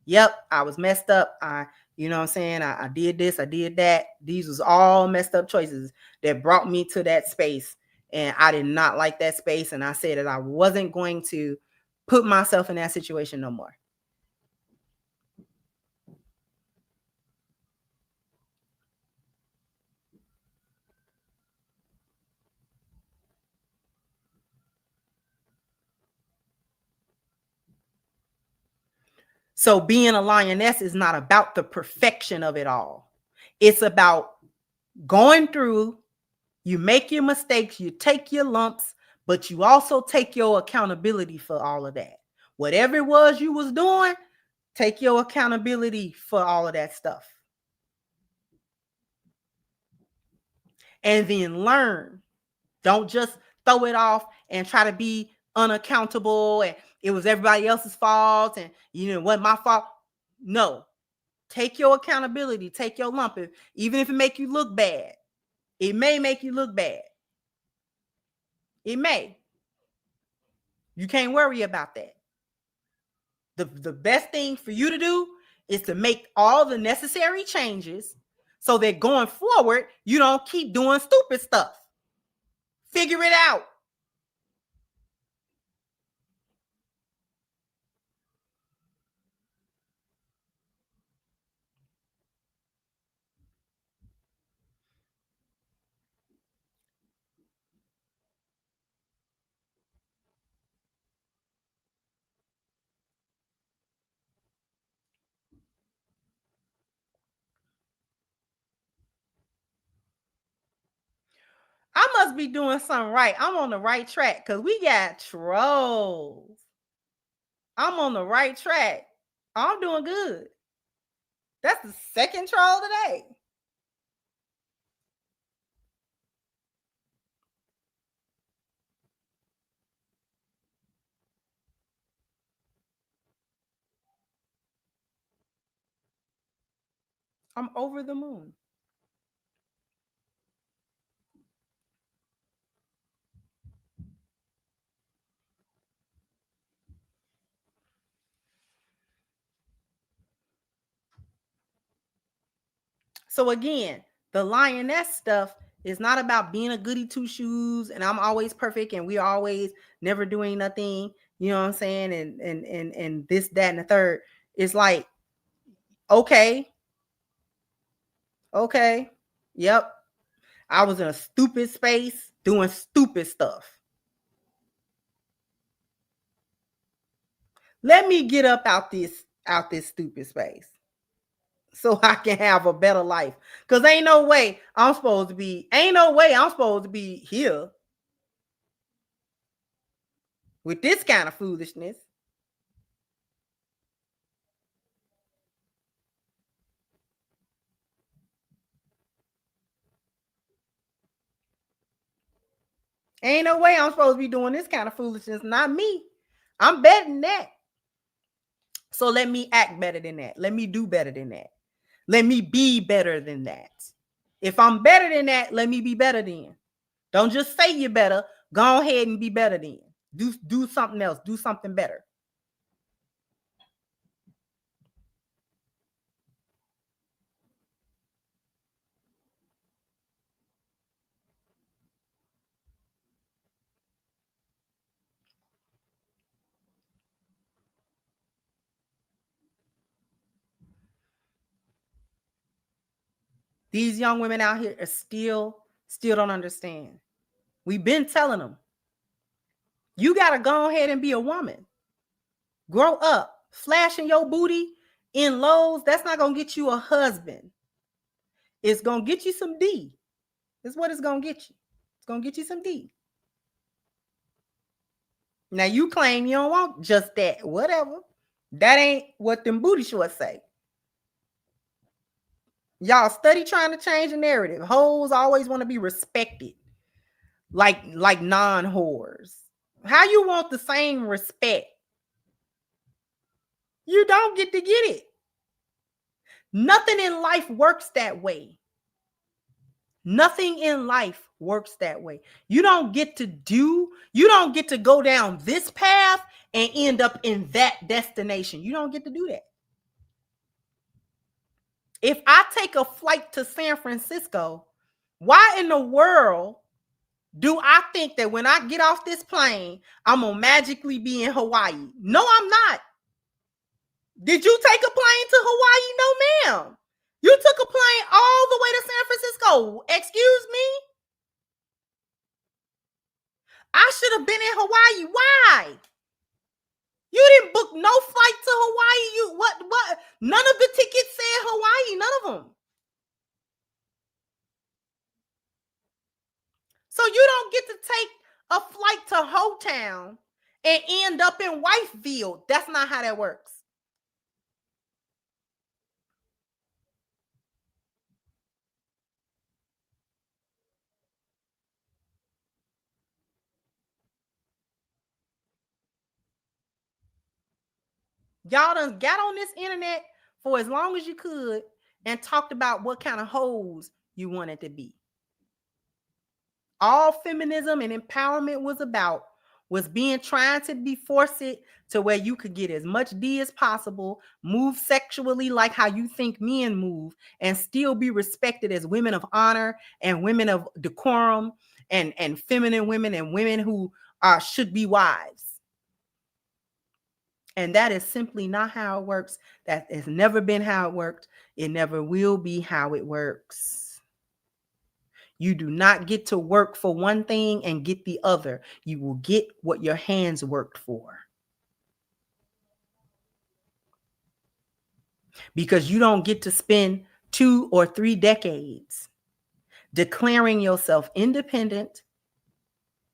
Yep, I was messed up. I did this, I did that. These was all messed up choices that brought me to that space. And I did not like that space. And I said that I wasn't going to put myself in that situation no more. So being a lioness is not about the perfection of it all. It's about going through, you make your mistakes, you take your lumps, but you also take your accountability for all of that. Whatever it was you was doing, take your accountability for all of that stuff. And then learn. Don't just throw it off and try to be unaccountable and it was everybody else's fault and it wasn't my fault. No. Take your accountability, take your lump. Even if it make you look bad. It may make you look bad. It may. You can't worry about that. The best thing for you to do is to make all the necessary changes so that going forward, you don't keep doing stupid stuff. Figure it out. I must be doing something right. I'm on the right track because we got trolls. I'm on the right track. I'm doing good. That's the second troll today. I'm over the moon. So again, the lioness stuff is not about being a goody two shoes and I'm always perfect and we're always never doing nothing, you know what I'm saying? And this, that, and the third. It's like, okay. Yep. I was in a stupid space doing stupid stuff. Let me get up out this stupid space so I can have a better life. Because ain't no way I'm supposed to be here with this kind of foolishness. Ain't no way I'm supposed to be doing this kind of foolishness. Not me. I'm better than that. So let me act better than that. Let me do better than that. Let me be better than that. If I'm better than that, let me be better then. Don't just say you're better. Go ahead and be better then. Do something else. Do something better. These young women out here are still don't understand. We've been telling them, you got to go ahead and be a woman. Grow up. Flashing your booty in Lowe's, that's not going to get you a husband. It's going to get you some D. That's what it's going to get you. It's going to get you some D. Now, you claim you don't want just that. Whatever. That ain't what them booty shorts say. Y'all study trying to change the narrative. Hoes always want to be respected. Like non-whores. How you want the same respect? You don't get to get it. Nothing in life works that way. Nothing in life works that way. You don't get to go down this path and end up in that destination. You don't get to do that. If I take a flight to San Francisco, why in the world do I think that when I get off this plane, I'm going to magically be in Hawaii? No, I'm not. Did you take a plane to Hawaii? No, ma'am. You took a plane all the way to San Francisco. Excuse me? I should have been in Hawaii. Why? You didn't book no flight to Hawaii. You what? None of the tickets said Hawaii. None of them. So you don't get to take a flight to Hotown and end up in Whiteville. That's not how that works. Y'all done got on this internet for as long as you could and talked about what kind of hoes you wanted to be. All feminism and empowerment was about was trying to be forced it to where you could get as much D as possible, move sexually like how you think men move, and still be respected as women of honor and women of decorum and feminine women and women who should be wives. And that is simply not how it works. That has never been how it worked. It never will be how it works. You do not get to work for one thing and get the other. You will get what your hands worked for. Because you don't get to spend 2 or 3 decades declaring yourself independent,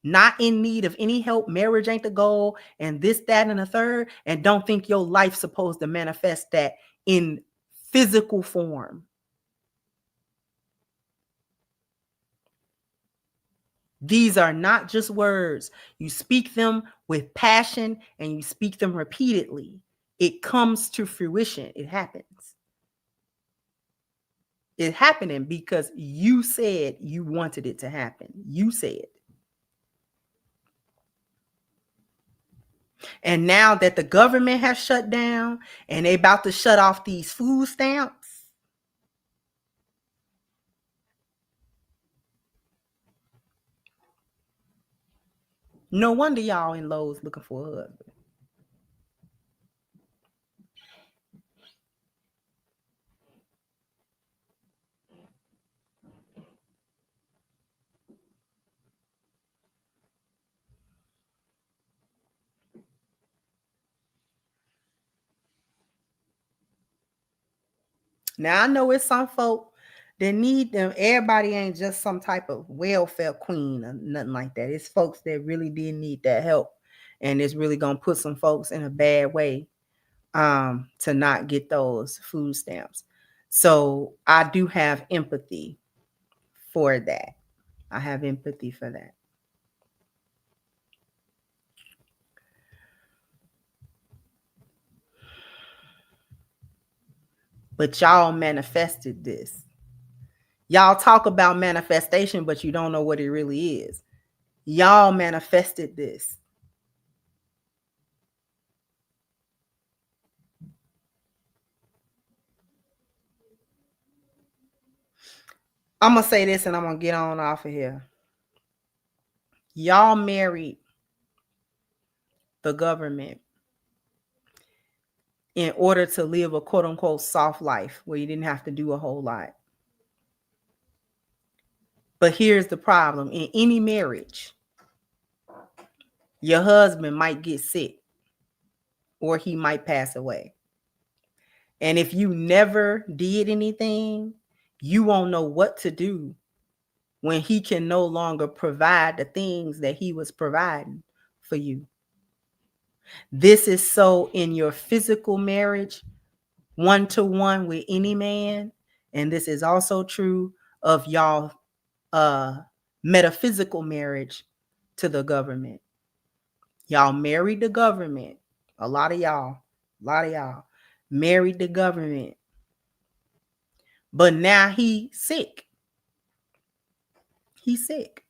not in need of any help, marriage ain't the goal, and this, that, and the third, and don't think your life's supposed to manifest that in physical form. These are not just words. You speak them with passion and you speak them repeatedly. It comes to fruition. It happens. It's happening because you said you wanted it to happen. You said. And now that the government has shut down and they about to shut off these food stamps, no wonder y'all in Lowe's looking for a husband. Now I know it's some folk that need them. Everybody ain't just some type of welfare queen or nothing like that. It's folks that really did need that help. And it's really gonna put some folks in a bad way to not get those food stamps. So I do have empathy for that. I have empathy for that. but y'all manifested this. Y'all talk about manifestation, but you don't know what it really is. Y'all manifested this. I'm going to say this and I'm going to get on off of here. Y'all married the government in order to live a quote unquote soft life where you didn't have to do a whole lot. But here's the problem. In any marriage, your husband might get sick or he might pass away. And if you never did anything, you won't know what to do when he can no longer provide the things that he was providing for you. This is so in your physical marriage, one-to-one with any man. And this is also true of y'all metaphysical marriage to the government. Y'all married the government. A lot of y'all married the government. But now he's sick. He's sick.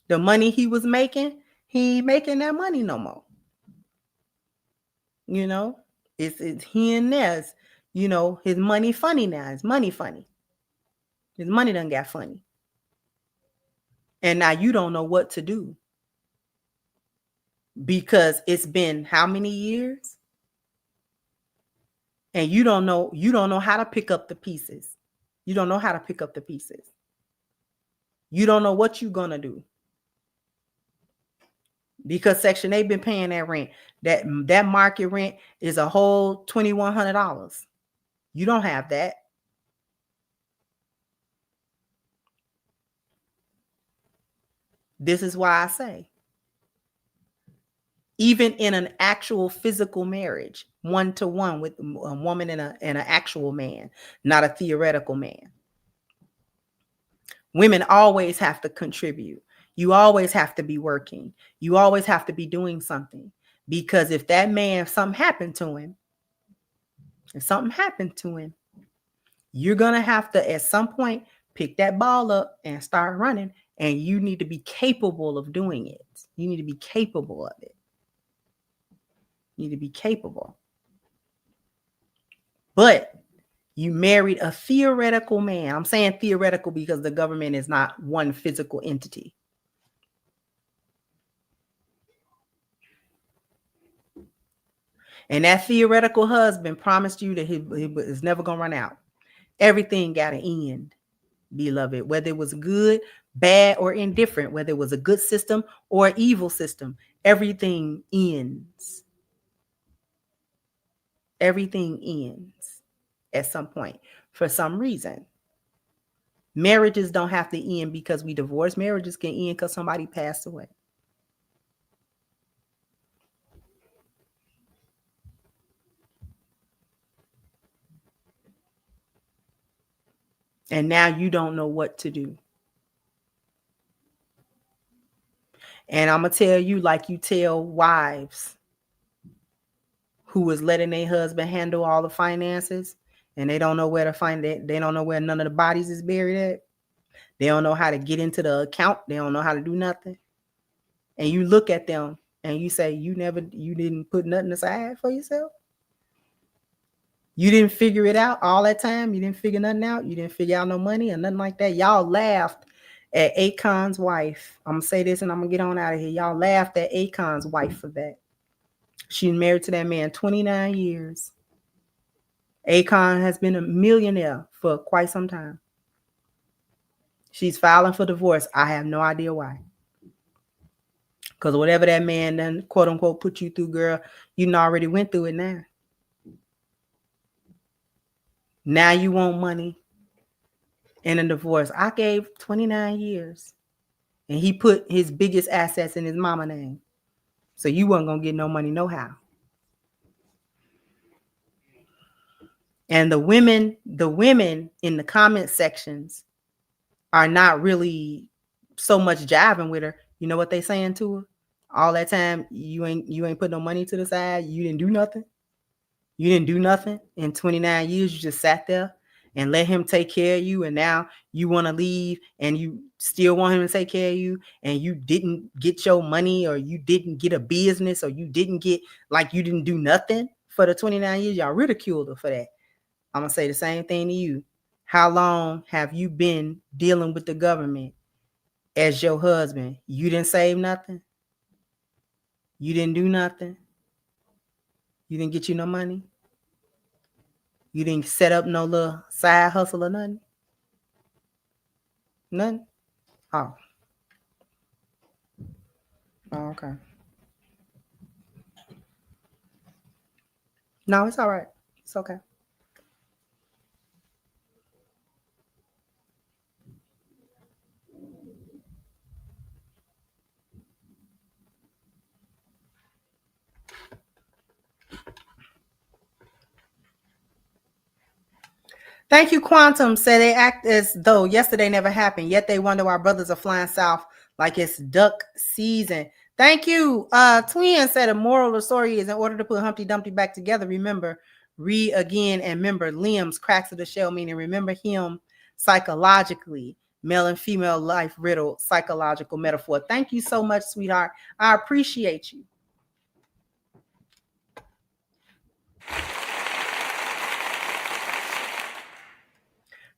The money he was making, he ain't making that money no more. You know, it's he and there's, you know, his money funny now. His money funny. His money done got funny. And now you don't know what to do. Because it's been how many years? And you don't know how to pick up the pieces. You don't know how to pick up the pieces. You don't know what you're gonna do. Because Section 8 been paying that rent. That market rent is a whole $2,100. You don't have that. This is why I say, even in an actual physical marriage, one-to-one with a woman and an actual man, not a theoretical man, women always have to contribute. You always have to be working. You always have to be doing something. Because if that man, if something happened to him, you're going to have to, at some point, pick that ball up and start running. And you need to be capable of doing it. You need to be capable of it. You need to be capable. But you married a theoretical man. I'm saying theoretical because the government is not one physical entity. And that theoretical husband promised you that he is never going to run out. Everything got an end, beloved, whether it was good, bad, or indifferent, whether it was a good system or an evil system, everything ends. Everything ends at some point for some reason. Marriages don't have to end because we divorce. Marriages can end because somebody passed away. And now you don't know what to do. And I'm going to tell you, like you tell wives who is letting their husband handle all the finances and they don't know where to find it. They don't know where none of the bodies is buried at. They don't know how to get into the account. They don't know how to do nothing. And you look at them and you say, you didn't put nothing aside for yourself. You didn't figure it out all that time. You didn't figure nothing out. You didn't figure out no money or nothing like that. Y'all laughed at Akon's wife. I'm going to say this and I'm going to get on out of here. Y'all laughed at Akon's wife for that. She's married to that man 29 years. Akon has been a millionaire for quite some time. She's filing for divorce. I have no idea why. Because whatever that man done, quote unquote, put you through, girl, you already went through it now. Now you want money and a divorce. I gave 29 years. And he put his biggest assets in his mama name. So you weren't going to get no money no how. And the women in the comment sections are not really so much jiving with her. You know what they saying to her? All that time, you ain't put no money to the side. You didn't do nothing. You didn't do nothing in 29 years. You just sat there and let him take care of you. And now you want to leave and you still want him to take care of you. And you didn't get your money, or you didn't get a business, or you didn't get, like, you didn't do nothing for the 29 years. Y'all ridiculed her for that. I'm going to say the same thing to you. How long have you been dealing with the government as your husband? You didn't save nothing. You didn't do nothing. You didn't get you no money. You didn't set up no little side hustle or nothing. Nothing. Oh. Oh, okay. No, it's all right. It's okay. Thank you, Quantum. Say they act as though yesterday never happened, yet they wonder why brothers are flying south like it's duck season. Thank you. Twin said a moral of the story is, in order to put Humpty Dumpty back together, remember, read again, and remember limbs, cracks of the shell, meaning remember him psychologically. Male and female life riddle, psychological metaphor. Thank you so much, sweetheart. I appreciate you.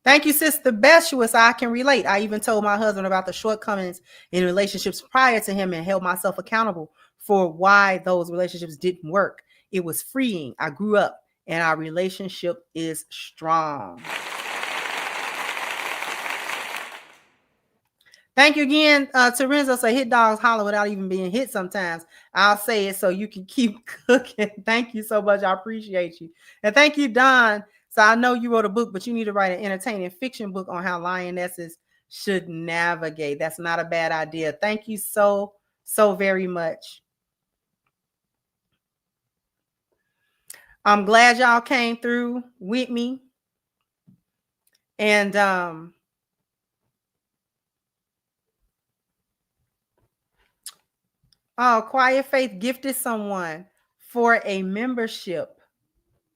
Thank you, Sister Beshuis. I can relate. I even told my husband about the shortcomings in relationships prior to him and held myself accountable for why those relationships didn't work. It was freeing. I grew up and our relationship is strong. Thank you again, Terenzo. Say hit dogs holler without even being hit sometimes. I'll say it so you can keep cooking. Thank you so much. I appreciate you. And thank you, Don. So I know you wrote a book, but you need to write an entertaining fiction book on how lionesses should navigate. That's not a bad idea. Thank you so very much. I'm glad y'all came through with me. And oh, Quiet Faith gifted someone for a membership.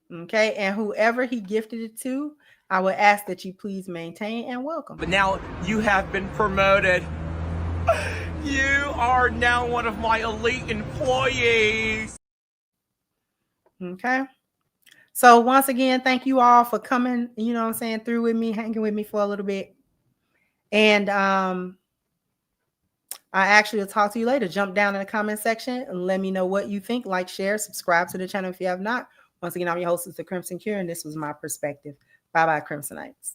Okay, and whoever he gifted it to, I would ask that you please maintain and welcome. But now you have been promoted. You are now one of my elite employees. Okay. So once again, thank you all for coming, you know what I'm saying, through with me, hanging with me for a little bit. And I actually will talk to you later. Jump down in the comment section and let me know what you think. Like, share, subscribe to the channel if you have not. Once again, I'm your host, the Crimson Cure, and this was my perspective. Bye-bye, Crimsonites.